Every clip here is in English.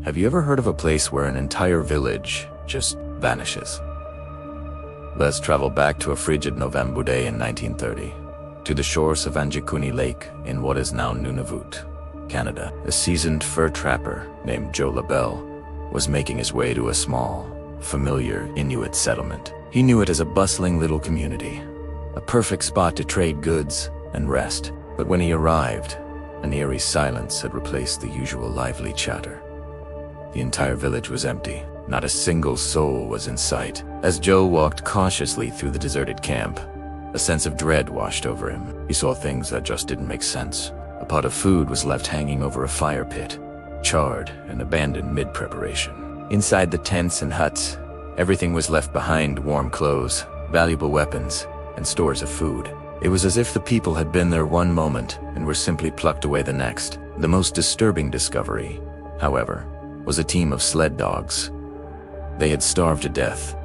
Have you ever heard of a place where an entire village just vanishes? Let's travel back to a frigid November day in 1930, to the shores of Anjikuni Lake in what is now Nunavut, Canada. A seasoned fur trapper named Joe LaBelle was making his way to a small, familiar Inuit settlement. He knew it as a bustling little community, a perfect spot to trade goods and rest. But when he arrived, an eerie silence had replaced the usual lively chatter. The entire village was empty. Not a single soul was in sight. As Joe walked cautiously through the deserted camp, a sense of dread washed over him. He saw things that just didn't make sense. A pot of food was left hanging over a fire pit, charred and abandoned mid-preparation. Inside the tents and huts, everything was left behind: warm clothes, valuable weapons, and stores of food. It was as if the people had been there one moment and were simply plucked away the next. The most disturbing discovery, however, was a team of sled dogs. They had starved to death,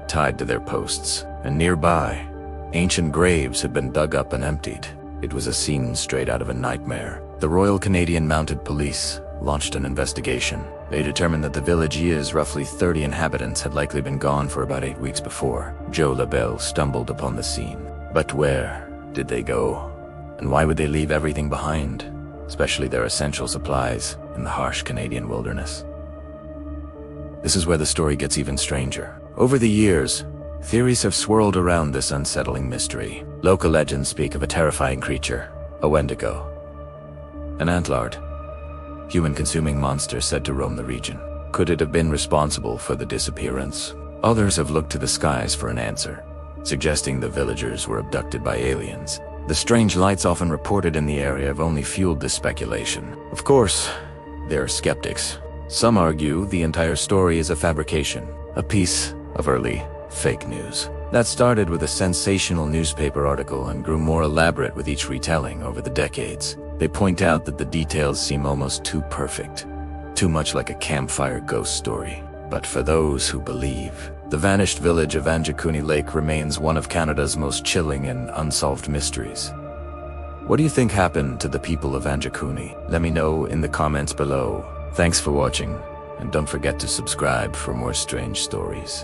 tied to their posts, and nearby, ancient graves had been dug up and emptied. It was a scene straight out of a nightmare. The Royal Canadian Mounted Police launched an investigation. They determined that the village's roughly 30 inhabitants had likely been gone for about 8 weeks before. Joe LaBelle stumbled upon the scene. But where did they go? And why would they leave everything behind, especially their essential supplies, in the harsh Canadian wilderness? This is where the story gets even stranger. Over the years, theories have swirled around this unsettling mystery. Local legends speak of a terrifying creature, a Wendigo, an antlered, human-consuming monster said to roam the region. Could it have been responsible for the disappearance? Others have looked to the skies for an answer, suggesting the villagers were abducted by aliens. The strange lights often reported in the area have only fueled this speculation. Of course, there are skeptics. Some argue the entire story is a fabrication, a piece of early fake news that started with a sensational newspaper article and grew more elaborate with each retelling over the decades. They point out that the details seem almost too perfect, too much like a campfire ghost story. But for those who believe, the vanished village of Anjikuni Lake remains one of Canada's most chilling and unsolved mysteries. What do you think happened to the people of Anjikuni? Let me know in the comments below. Thanks for watching, and don't forget to subscribe for more strange stories.